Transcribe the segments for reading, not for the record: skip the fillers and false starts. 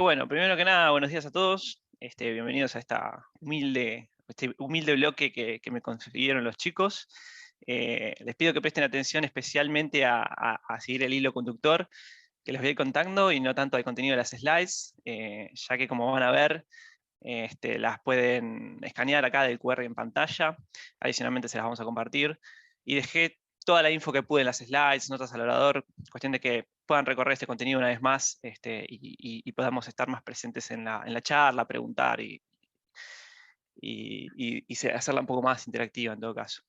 Bueno, primero que nada, buenos días a todos. Bienvenidos a este humilde bloque que me consiguieron los chicos. Les pido que presten atención especialmente a seguir el hilo conductor que les voy a ir contando y no tanto al contenido de las slides, ya que como van a ver, las pueden escanear acá del QR en pantalla. Adicionalmente se las vamos a compartir. Y dejé toda la info que pude en las slides, notas al orador, cuestión de que puedan recorrer este contenido una vez más y podamos estar más presentes en la charla, preguntar hacerla un poco más interactiva en todo caso.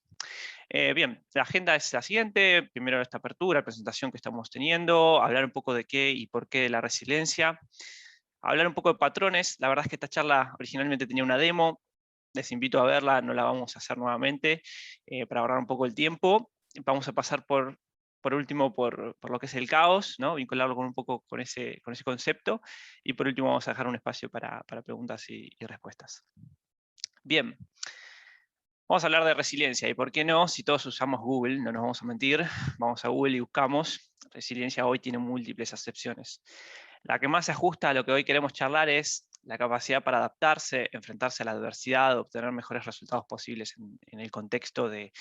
Bien, la agenda es la siguiente. Primero esta apertura, presentación que estamos teniendo, hablar un poco de qué y por qué de la resiliencia, hablar un poco de patrones. La verdad es que esta charla originalmente tenía una demo, les invito a verla, no la vamos a hacer nuevamente para ahorrar un poco el tiempo. Vamos a pasar por último por lo que es el caos, ¿no? Vincularlo con un poco con ese concepto, y por último vamos a dejar un espacio para preguntas y respuestas. Bien, vamos a hablar de resiliencia, y por qué no, si todos usamos Google, no nos vamos a mentir, vamos a Google y buscamos. Resiliencia hoy tiene múltiples acepciones. La que más se ajusta a lo que hoy queremos charlar es la capacidad para adaptarse, enfrentarse a la adversidad, obtener mejores resultados posibles en el contexto de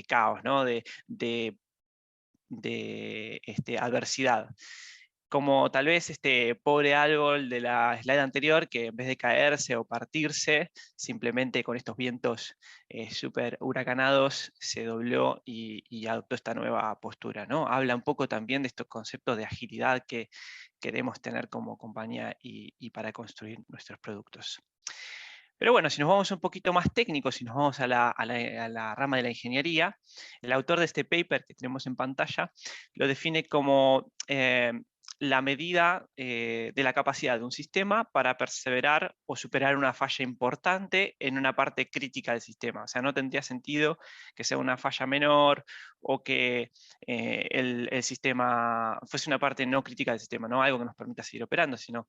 caos, ¿no? de adversidad. Como tal vez este pobre árbol de la slide anterior, que en vez de caerse o partirse, simplemente con estos vientos súper huracanados se dobló y adoptó esta nueva postura, ¿no? Habla un poco también de estos conceptos de agilidad que queremos tener como compañía y para construir nuestros productos. Pero bueno, si nos vamos un poquito más técnicos, si nos vamos a la rama de la ingeniería, el autor de este paper que tenemos en pantalla lo define como la medida de la capacidad de un sistema para perseverar o superar una falla importante en una parte crítica del sistema. O sea, no tendría sentido que sea una falla menor o que el sistema fuese una parte no crítica del sistema, no algo que nos permita seguir operando, sino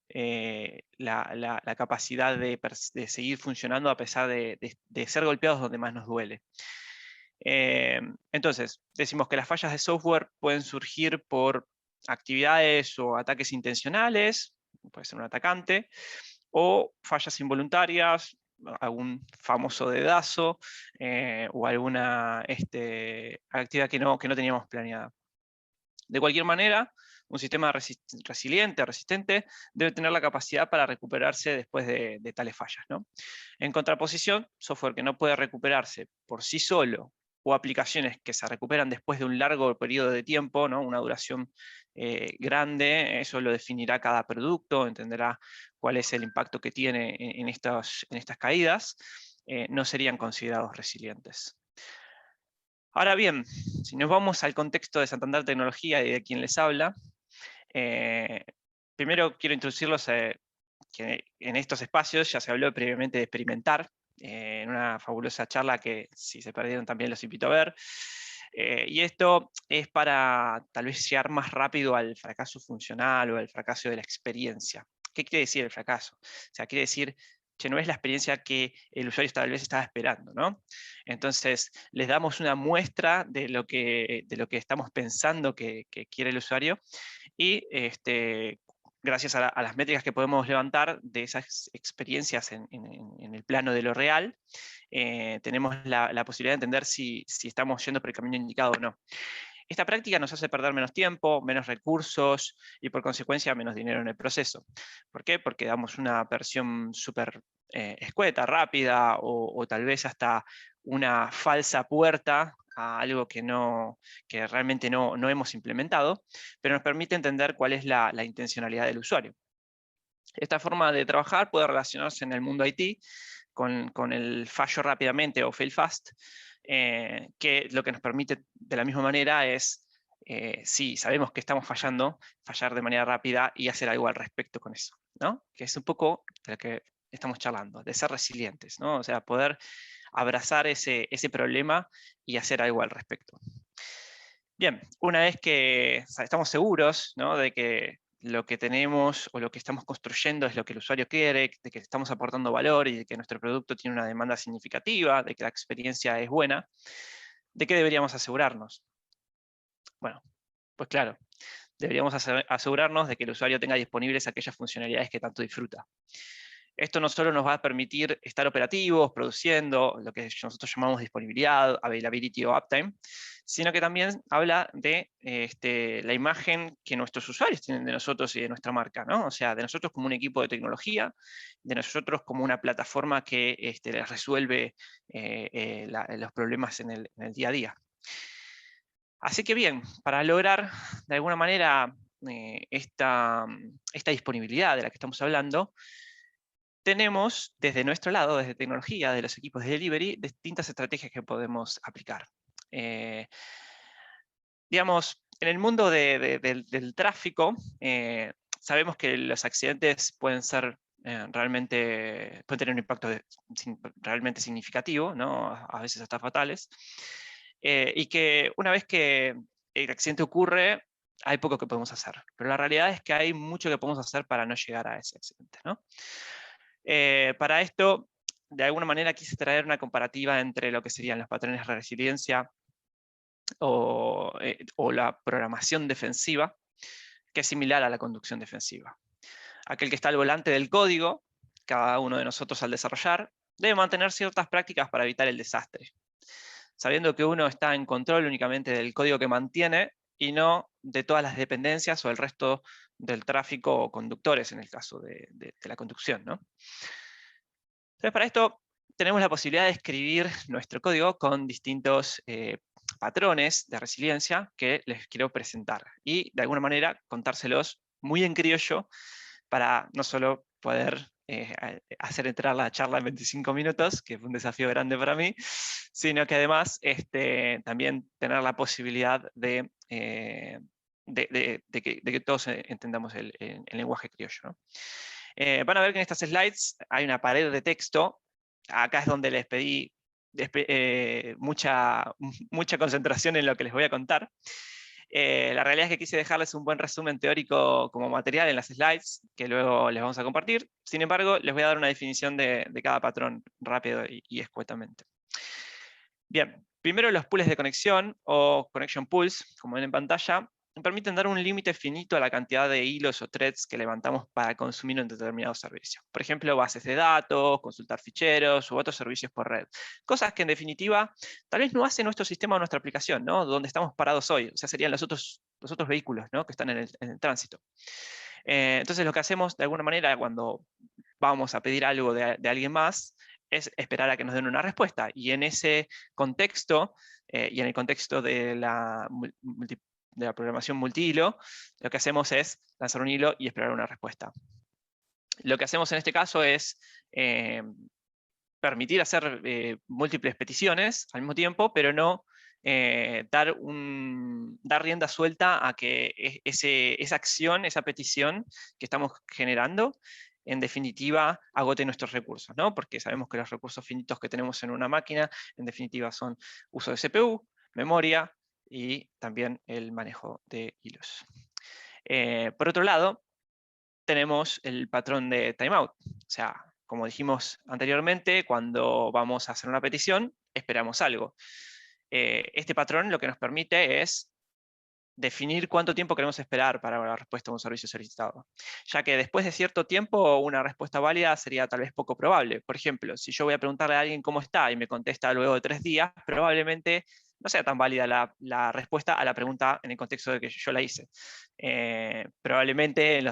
la capacidad de seguir funcionando a pesar de ser golpeados donde más nos duele. Entonces, decimos que las fallas de software pueden surgir por actividades o ataques intencionales, puede ser un atacante, o fallas involuntarias, algún famoso dedazo, o alguna actividad que no teníamos planeada. De cualquier manera, un sistema resiliente, resistente, debe tener la capacidad para recuperarse después de tales fallas, ¿no? En contraposición, software que no puede recuperarse por sí solo, o aplicaciones que se recuperan después de un largo periodo de tiempo, ¿no? Una duración grande, eso lo definirá cada producto, entenderá cuál es el impacto que tiene en estas caídas, no serían considerados resilientes. Ahora bien, si nos vamos al contexto de Santander Tecnología y de quien les habla, eh, primero quiero introducirlos que en estos espacios ya se habló previamente de experimentar, en una fabulosa charla que si se perdieron también los invito a ver. Y esto es para tal vez llegar más rápido al fracaso funcional o al fracaso de la experiencia. ¿Qué quiere decir el fracaso? O sea, quiere decir que no es la experiencia que el usuario tal vez estaba esperando, ¿no? Entonces, les damos una muestra de lo que estamos pensando que quiere el usuario, y gracias a las métricas que podemos levantar de esas experiencias en el plano de lo real, tenemos la posibilidad de entender si estamos yendo por el camino indicado o no. Esta práctica nos hace perder menos tiempo, menos recursos y por consecuencia menos dinero en el proceso. ¿Por qué? Porque damos una versión súper escueta, rápida, o tal vez hasta una falsa puerta a algo que realmente no hemos implementado, pero nos permite entender cuál es la intencionalidad del usuario. Esta forma de trabajar puede relacionarse en el mundo IT con el fallo rápidamente o fail fast, que lo que nos permite de la misma manera es, si sabemos que estamos fallando, fallar de manera rápida y hacer algo al respecto con eso, ¿no? Que es un poco de lo que estamos charlando, de ser resilientes, ¿no? O sea, poder abrazar ese problema y hacer algo al respecto. Bien, una vez que estamos seguros, ¿no?, de que lo que tenemos o lo que estamos construyendo es lo que el usuario quiere, de que estamos aportando valor y de que nuestro producto tiene una demanda significativa, de que la experiencia es buena, ¿de qué deberíamos asegurarnos? Bueno, pues claro, deberíamos asegurarnos de que el usuario tenga disponibles aquellas funcionalidades que tanto disfruta. Esto no solo nos va a permitir estar operativos, produciendo, lo que nosotros llamamos disponibilidad, availability o uptime, sino que también habla de la imagen que nuestros usuarios tienen de nosotros y de nuestra marca, ¿no? O sea, de nosotros como un equipo de tecnología, de nosotros como una plataforma que les resuelve los problemas en el día a día. Así que bien, para lograr de alguna manera esta disponibilidad de la que estamos hablando, tenemos desde nuestro lado, desde tecnología, de los equipos de delivery, distintas estrategias que podemos aplicar. Digamos, en el mundo del tráfico, sabemos que los accidentes pueden ser pueden tener un impacto realmente significativo, ¿no? A veces hasta fatales, y que una vez que el accidente ocurre, hay poco que podemos hacer, pero la realidad es que hay mucho que podemos hacer para no llegar a ese accidente, ¿no? Para esto, de alguna manera quise traer una comparativa entre lo que serían los patrones de resiliencia o la programación defensiva, que es similar a la conducción defensiva. Aquel que está al volante del código, cada uno de nosotros al desarrollar, debe mantener ciertas prácticas para evitar el desastre, sabiendo que uno está en control únicamente del código que mantiene y no de todas las dependencias o el resto del tráfico o conductores en el caso de la conducción, ¿no? Entonces, para esto tenemos la posibilidad de escribir nuestro código con distintos patrones de resiliencia que les quiero presentar y de alguna manera contárselos muy en criollo para no solo poder hacer entrar la charla en 25 minutos, que fue un desafío grande para mí, sino que además también tener la posibilidad de que todos entendamos el lenguaje criollo, ¿no? Van a ver que en estas slides hay una pared de texto. Acá es donde les pedí mucha concentración en lo que les voy a contar. La realidad es que quise dejarles un buen resumen teórico como material en las slides, que luego les vamos a compartir. Sin embargo, les voy a dar una definición de cada patrón rápido y escuetamente. Bien, primero los pools de conexión o connection pools, como ven en pantalla, permiten dar un límite finito a la cantidad de hilos o threads que levantamos para consumir un determinado servicio. Por ejemplo, bases de datos, consultar ficheros u otros servicios por red. Cosas que en definitiva tal vez no hace nuestro sistema o nuestra aplicación, ¿no? Donde estamos parados hoy. O sea, serían los otros vehículos, ¿no? Que están en el tránsito. Entonces lo que hacemos de alguna manera cuando vamos a pedir algo de alguien más es esperar a que nos den una respuesta. Y en ese contexto, y en el contexto de la programación multihilo, lo que hacemos es lanzar un hilo y esperar una respuesta. Lo que hacemos en este caso es permitir hacer múltiples peticiones al mismo tiempo, pero no dar rienda suelta a que esa acción, esa petición que estamos generando, en definitiva, agote nuestros recursos, ¿no? Porque sabemos que los recursos finitos que tenemos en una máquina, en definitiva, son uso de CPU, memoria y también el manejo de hilos. Por otro lado, tenemos el patrón de timeout. O sea, como dijimos anteriormente, cuando vamos a hacer una petición, esperamos algo. Este patrón lo que nos permite es definir cuánto tiempo queremos esperar para la respuesta a un servicio solicitado, ya que después de cierto tiempo una respuesta válida sería tal vez poco probable. Por ejemplo, si yo voy a preguntarle a alguien cómo está y me contesta luego de 3 días, probablemente no sea tan válida la respuesta a la pregunta en el contexto de que yo la hice. Probablemente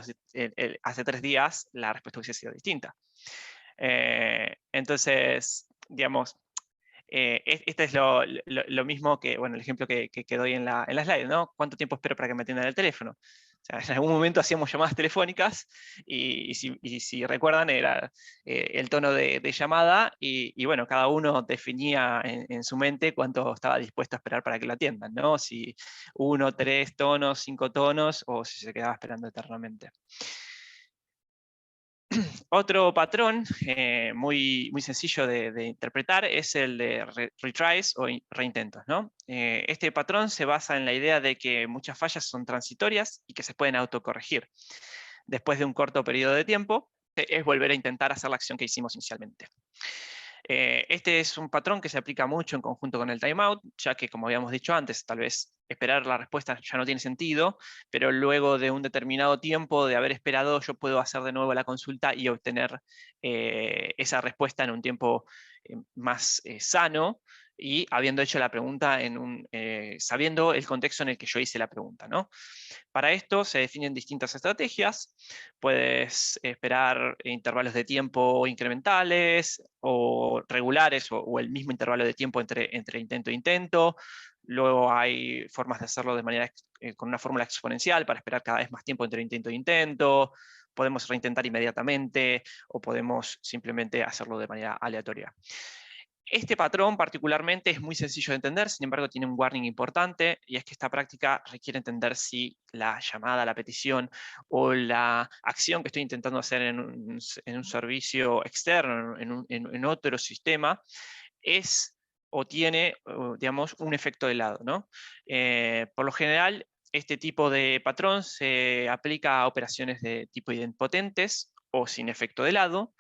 hace 3 días la respuesta hubiese sido distinta. Entonces, digamos, este es lo mismo que, bueno, el ejemplo que doy en la slide, ¿no? ¿Cuánto tiempo espero para que me atiendan el teléfono? O sea, en algún momento hacíamos llamadas telefónicas y si recuerdan era el tono de llamada y bueno, cada uno definía en su mente cuánto estaba dispuesto a esperar para que lo atiendan, ¿no? Si 1, 3 tonos, 5 tonos o si se quedaba esperando eternamente. Otro patrón muy sencillo de interpretar es el de retries o reintentos, ¿no? Este patrón se basa en la idea de que muchas fallas son transitorias y que se pueden autocorregir. Después de un corto periodo de tiempo, es volver a intentar hacer la acción que hicimos inicialmente. Este es un patrón que se aplica mucho en conjunto con el timeout, ya que, como habíamos dicho antes, tal vez esperar la respuesta ya no tiene sentido, pero luego de un determinado tiempo de haber esperado, yo puedo hacer de nuevo la consulta y obtener esa respuesta en un tiempo más sano, y habiendo hecho la pregunta sabiendo el contexto en el que yo hice la pregunta, ¿no? Para esto se definen distintas estrategias. Puedes esperar intervalos de tiempo incrementales o regulares, o el mismo intervalo de tiempo entre intento e intento. Luego hay formas de hacerlo de manera con una fórmula exponencial para esperar cada vez más tiempo entre intento e intento. Podemos reintentar inmediatamente o podemos simplemente hacerlo de manera aleatoria. Este patrón particularmente es muy sencillo de entender, sin embargo tiene un warning importante, y es que esta práctica requiere entender si la llamada, la petición o la acción que estoy intentando hacer en un servicio externo, en otro sistema, es o tiene, digamos, un efecto de lado, ¿no? Por lo general, este tipo de patrón se aplica a operaciones de tipo idempotentes o sin efecto de lado,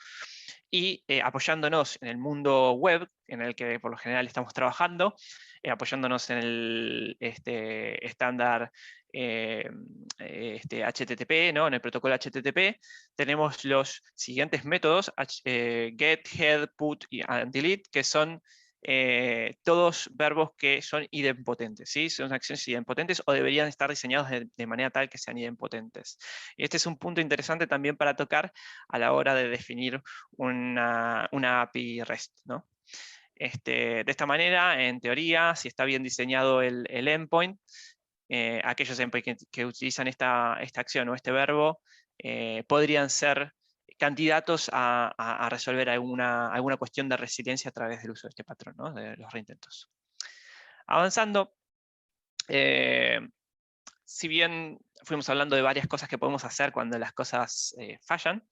y apoyándonos en el mundo web, en el que por lo general estamos trabajando, apoyándonos en el estándar HTTP, ¿no? En el protocolo HTTP, tenemos los siguientes métodos, get, head, put and delete, que son todos verbos que son idempotentes, ¿sí? Son acciones idempotentes o deberían estar diseñados de manera tal que sean idempotentes. Y este es un punto interesante también para tocar a la hora de definir una API REST, ¿no? De esta manera, en teoría, si está bien diseñado el endpoint, aquellos endpoints que utilizan esta acción o este verbo podrían ser candidatos a resolver alguna cuestión de resiliencia a través del uso de este patrón, ¿no? De los reintentos. Avanzando, si bien fuimos hablando de varias cosas que podemos hacer cuando las cosas fallan,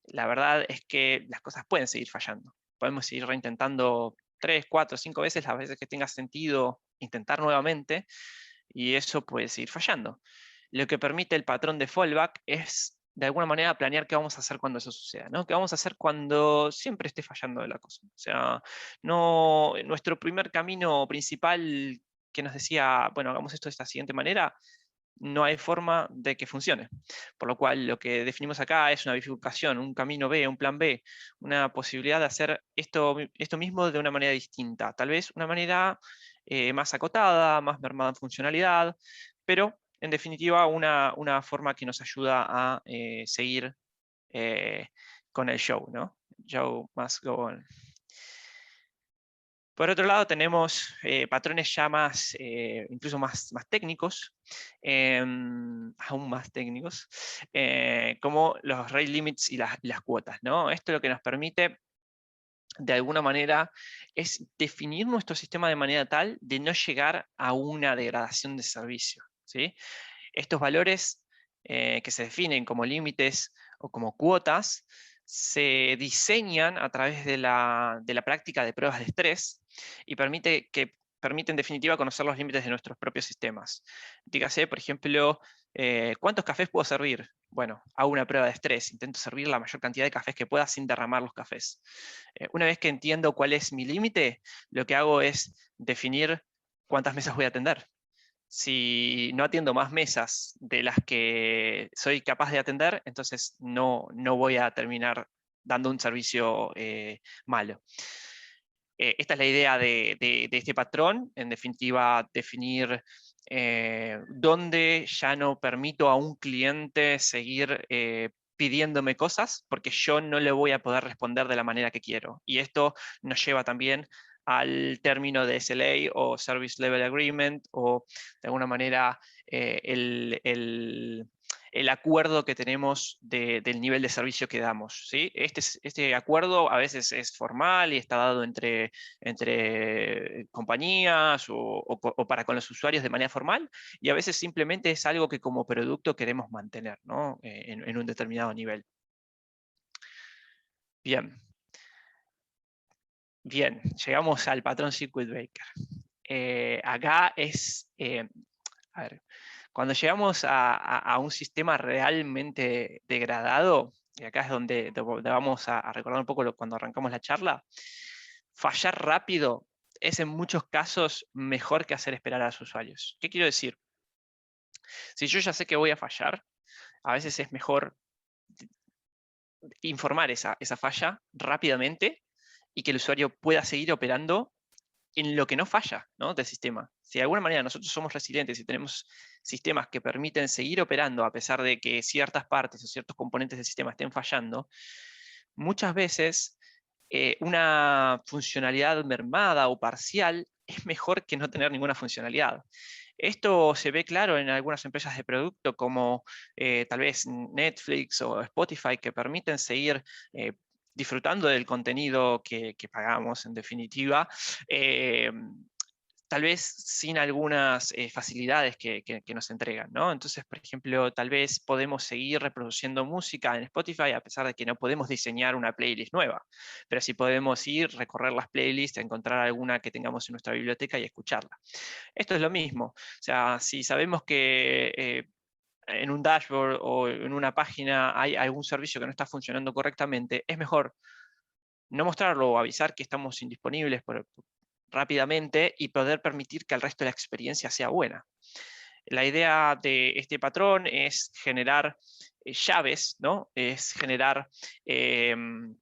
la verdad es que las cosas pueden seguir fallando. Podemos seguir reintentando 3, 4, 5 veces, las veces que tenga sentido intentar nuevamente, y eso puede seguir fallando. Lo que permite el patrón de fallback es, de alguna manera, planear qué vamos a hacer cuando eso suceda, ¿no? ¿Qué vamos a hacer cuando siempre esté fallando la cosa? O sea, nuestro primer camino principal que nos decía, bueno, hagamos esto de esta siguiente manera, no hay forma de que funcione. Por lo cual, lo que definimos acá es una bifurcación, un camino B, un plan B, una posibilidad de hacer esto mismo de una manera distinta. Tal vez una manera más acotada, más mermada en funcionalidad, pero en definitiva una forma que nos ayuda a seguir con el show, ¿no? Show must go on. Por otro lado, tenemos patrones ya más, incluso más técnicos, aún más técnicos, como los rate limits y las cuotas, ¿no? Esto lo que nos permite, de alguna manera, es definir nuestro sistema de manera tal de no llegar a una degradación de servicio, ¿sí? Estos valores que se definen como límites o como cuotas se diseñan a través de la práctica de pruebas de estrés y permite en definitiva conocer los límites de nuestros propios sistemas. Dígase, por ejemplo, ¿cuántos cafés puedo servir? Bueno, hago una prueba de estrés, intento servir la mayor cantidad de cafés que pueda sin derramar los cafés. Una vez que entiendo cuál es mi límite, lo que hago es definir cuántas mesas voy a atender. Si no atiendo más mesas de las que soy capaz de atender, entonces no voy a terminar dando un servicio malo. Esta es la idea de este patrón, en definitiva, definir dónde ya no permito a un cliente seguir pidiéndome cosas, porque yo no le voy a poder responder de la manera que quiero. Y esto nos lleva también al término de SLA o Service Level Agreement, o de alguna manera el acuerdo que tenemos del nivel de servicio que damos, ¿sí? Este acuerdo a veces es formal y está dado entre compañías o para con los usuarios de manera formal, y a veces simplemente es algo que como producto queremos mantener, ¿no? En un determinado nivel. Bien. Bien, llegamos al patrón Circuit Breaker. Acá es, a ver, cuando llegamos a un sistema realmente degradado, y acá es donde vamos a recordar un poco cuando arrancamos la charla, fallar rápido es en muchos casos mejor que hacer esperar a los usuarios. ¿Qué quiero decir? Si yo ya sé que voy a fallar, a veces es mejor informar esa falla rápidamente y que el usuario pueda seguir operando en lo que no falla, ¿no?, del sistema. Si de alguna manera nosotros somos resilientes y tenemos sistemas que permiten seguir operando a pesar de que ciertas partes o ciertos componentes del sistema estén fallando, muchas veces una funcionalidad mermada o parcial es mejor que no tener ninguna funcionalidad. Esto se ve claro en algunas empresas de producto como tal vez Netflix o Spotify, que permiten seguir disfrutando del contenido que pagamos, en definitiva, tal vez sin algunas facilidades que nos entregan, ¿no? Entonces, por ejemplo, tal vez podemos seguir reproduciendo música en Spotify a pesar de que no podemos diseñar una playlist nueva, pero sí podemos ir, recorrer las playlists, encontrar alguna que tengamos en nuestra biblioteca y escucharla. Esto es lo mismo, o sea, si sabemos que en un dashboard o en una página hay algún servicio que no está funcionando correctamente, es mejor no mostrarlo o avisar que estamos indisponibles rápidamente y poder permitir que el resto de la experiencia sea buena. La idea de este patrón es generar llaves, ¿no? Es generar, de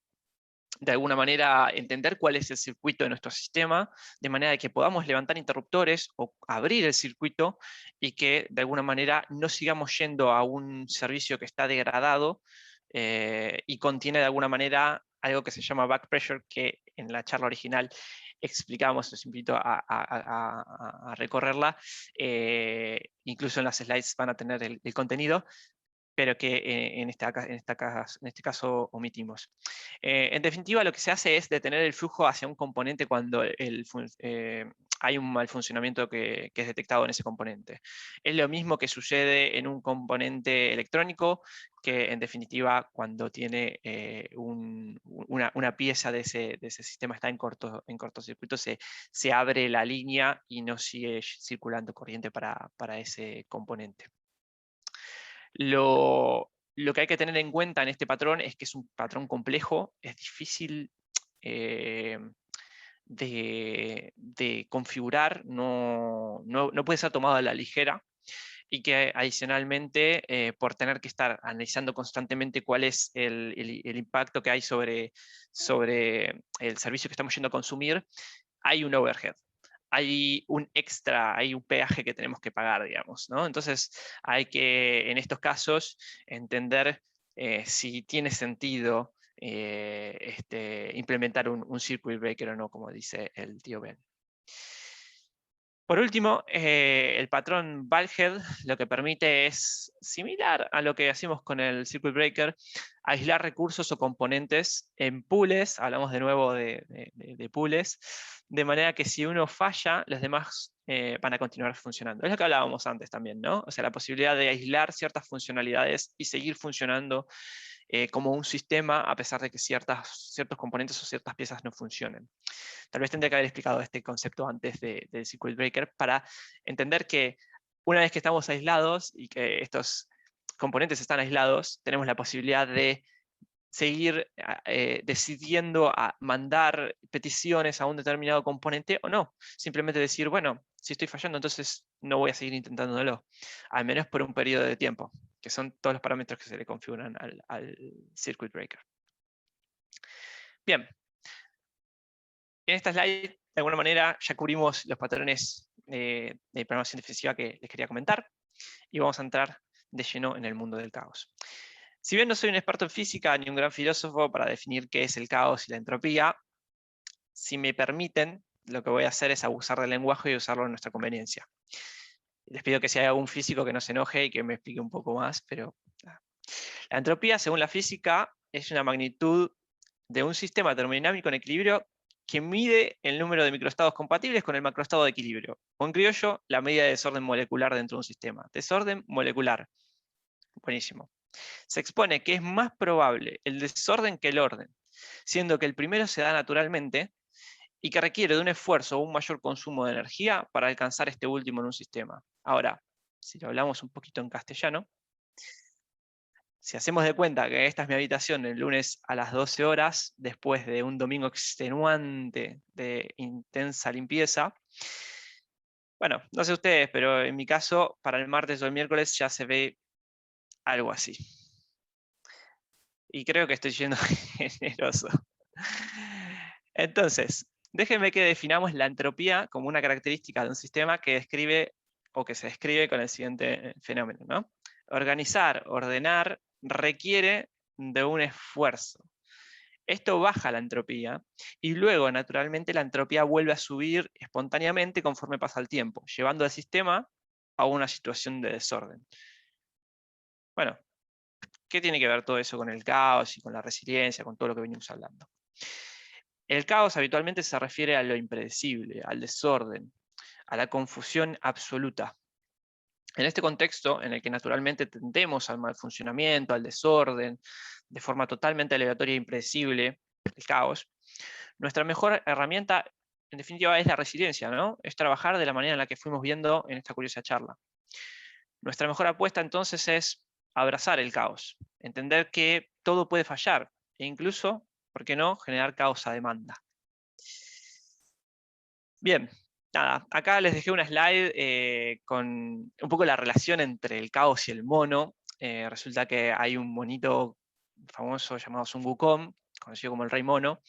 alguna manera, entender cuál es el circuito de nuestro sistema, de manera que podamos levantar interruptores o abrir el circuito y que de alguna manera no sigamos yendo a un servicio que está degradado y contiene de alguna manera algo que se llama back pressure, que en la charla original explicamos, los invito a recorrerla, incluso en las slides van a tener el contenido, pero que en este caso omitimos. En definitiva, lo que se hace es detener el flujo hacia un componente cuando hay un mal funcionamiento que es detectado en ese componente. Es lo mismo que sucede en un componente electrónico, que en definitiva cuando tiene una pieza de ese sistema está en cortocircuito, se abre la línea y no sigue circulando corriente para ese componente. Lo que hay que tener en cuenta en este patrón es que es un patrón complejo, es difícil de configurar, no puede ser tomado a la ligera, y que adicionalmente, por tener que estar analizando constantemente cuál es el impacto que hay sobre el servicio que estamos yendo a consumir, hay un overhead. Hay un extra, hay un peaje que tenemos que pagar, digamos, ¿no? Entonces hay que, en estos casos, entender si tiene sentido implementar un circuit breaker o no, como dice el tío Ben. Por último, el patrón bulkhead lo que permite es, similar a lo que hacemos con el circuit breaker, aislar recursos o componentes en pools, hablamos de nuevo de pools, de manera que si uno falla, los demás van a continuar funcionando. Es lo que hablábamos antes también, ¿no? O sea, la posibilidad de aislar ciertas funcionalidades y seguir funcionando como un sistema a pesar de que ciertos componentes o ciertas piezas no funcionen. Tal vez tendría que haber explicado este concepto antes del circuit breaker para entender que una vez que estamos aislados y que estos componentes están aislados, tenemos la posibilidad de seguir decidiendo a mandar peticiones a un determinado componente o no. Simplemente decir, bueno, si estoy fallando, entonces no voy a seguir intentándolo, al menos por un periodo de tiempo, que son todos los parámetros que se le configuran al circuit breaker. Bien. En esta slide, de alguna manera, ya cubrimos los patrones de programación defensiva que les quería comentar, y vamos a entrar de lleno en el mundo del caos. Si bien no soy un experto en física ni un gran filósofo para definir qué es el caos y la entropía, si me permiten, lo que voy a hacer es abusar del lenguaje y usarlo en nuestra conveniencia. Les pido que si hay algún físico que no se enoje y que me explique un poco más, pero la entropía, según la física, es una magnitud de un sistema termodinámico en equilibrio que mide el número de microestados compatibles con el macroestado de equilibrio. O en criollo, la medida de desorden molecular dentro de un sistema. Desorden molecular. Buenísimo. Se expone que es más probable el desorden que el orden, siendo que el primero se da naturalmente y que requiere de un esfuerzo o un mayor consumo de energía para alcanzar este último en un sistema. Ahora, si lo hablamos un poquito en castellano, Si hacemos de cuenta que esta es mi habitación el lunes a las 12 horas, después de un domingo extenuante de intensa limpieza, bueno, no sé ustedes, pero en mi caso, para el martes o el miércoles ya se ve algo así. Y creo que estoy siendo generoso. Entonces, déjenme que definamos la entropía como una característica de un sistema que describe o que se describe con el siguiente fenómeno, ¿no? Organizar, ordenar, requiere de un esfuerzo. Esto baja la entropía y luego, naturalmente, la entropía vuelve a subir espontáneamente conforme pasa el tiempo, llevando al sistema a una situación de desorden. Bueno, ¿qué tiene que ver todo eso con el caos y con la resiliencia, con todo lo que venimos hablando? El caos habitualmente se refiere a lo impredecible, al desorden, a la confusión absoluta. En este contexto, en el que naturalmente tendemos al mal funcionamiento, al desorden, de forma totalmente aleatoria e impredecible, el caos, nuestra mejor herramienta, en definitiva, es la resiliencia, ¿no? Es trabajar de la manera en la que fuimos viendo en esta curiosa charla. Nuestra mejor apuesta entonces es abrazar el caos, entender que todo puede fallar e incluso, ¿por qué no?, generar caos a demanda. Bien, nada, acá les dejé una slide con un poco la relación entre el caos y el mono. Resulta que hay un monito famoso llamado Sun Wukong, conocido como el Rey Mono,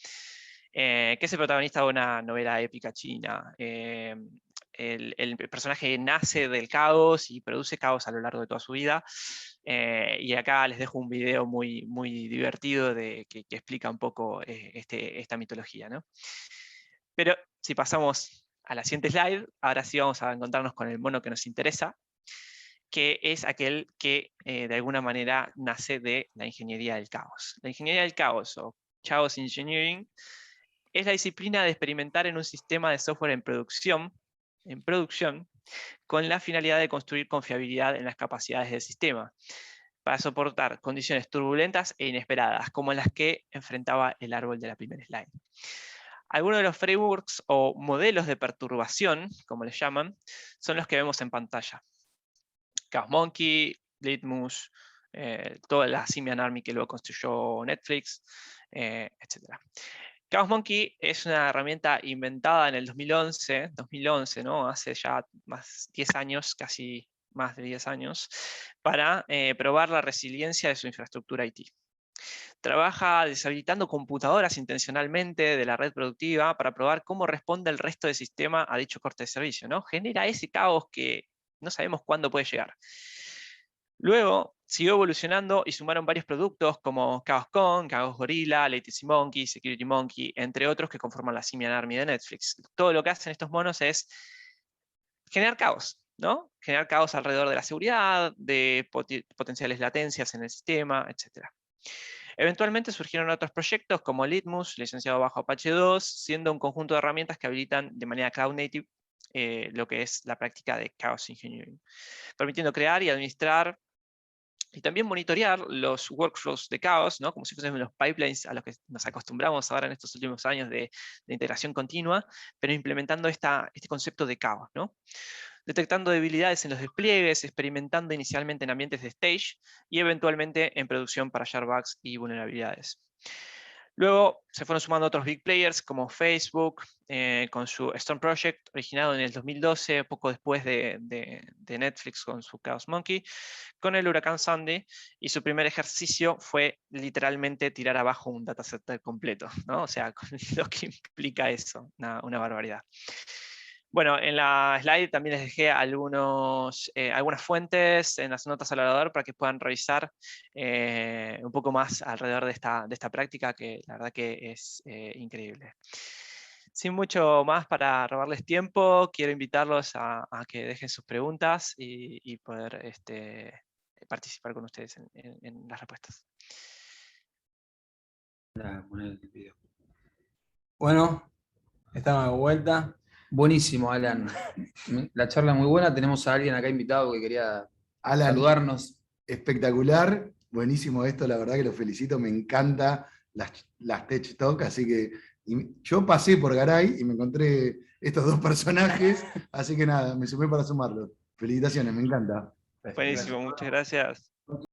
que es el protagonista de una novela épica china. El personaje nace del caos y produce caos a lo largo de toda su vida. Y acá les dejo un video muy, muy divertido que explica un poco esta mitología, ¿no? Pero si pasamos a la siguiente slide, ahora sí vamos a encontrarnos con el mono que nos interesa, que es aquel que de alguna manera nace de la ingeniería del caos. La ingeniería del caos, o Chaos Engineering, es la disciplina de experimentar en un sistema de software en producción, con la finalidad de construir confiabilidad en las capacidades del sistema, para soportar condiciones turbulentas e inesperadas, como las que enfrentaba el árbol de la primera slide. Algunos de los frameworks o modelos de perturbación, como les llaman, son los que vemos en pantalla. Chaos Monkey, Litmus, toda la Simian Army que luego construyó Netflix, etc. Chaos Monkey es una herramienta inventada en el 2011, ¿no? Hace ya más 10 años, casi más de 10 años, para probar la resiliencia de su infraestructura IT. Trabaja deshabilitando computadoras intencionalmente de la red productiva para probar cómo responde el resto del sistema a dicho corte de servicio, ¿no? Genera ese caos que no sabemos cuándo puede llegar. Luego siguió evolucionando y sumaron varios productos como Chaos Kong, Chaos Gorilla, Latency Monkey, Security Monkey, entre otros que conforman la Simian Army de Netflix. Todo lo que hacen estos monos es generar caos, ¿no? Generar caos alrededor de la seguridad, de potenciales latencias en el sistema, etc. Eventualmente surgieron otros proyectos como Litmus, licenciado bajo Apache 2, siendo un conjunto de herramientas que habilitan de manera cloud native lo que es la práctica de Chaos Engineering, permitiendo crear y administrar y también monitorear los workflows de caos, ¿no? Como si fuesen los pipelines a los que nos acostumbramos ahora en estos últimos años de integración continua, pero implementando este concepto de caos, ¿no? Detectando debilidades en los despliegues, experimentando inicialmente en ambientes de stage y eventualmente en producción para hallar bugs y vulnerabilidades. Luego se fueron sumando otros big players como Facebook, con su Storm Project, originado en el 2012, poco después de Netflix con su Chaos Monkey, con el huracán Sandy, y su primer ejercicio fue literalmente tirar abajo un dataset completo, ¿no? O sea, con lo que implica eso, una barbaridad. Bueno, en la slide también les dejé algunas fuentes en las notas al orador para que puedan revisar un poco más alrededor de esta práctica, que la verdad que es increíble. Sin mucho más para robarles tiempo, quiero invitarlos a que dejen sus preguntas y poder participar con ustedes en las respuestas. Bueno, estamos de vuelta. Buenísimo, Alan. La charla muy buena. Tenemos a alguien acá invitado que quería saludarnos. Espectacular, buenísimo esto, la verdad que lo felicito, me encanta las Tech Talk, así que yo pasé por Garay y me encontré estos dos personajes, así que nada, me sumé para sumarlo. Felicitaciones, me encanta. Buenísimo, muchas gracias.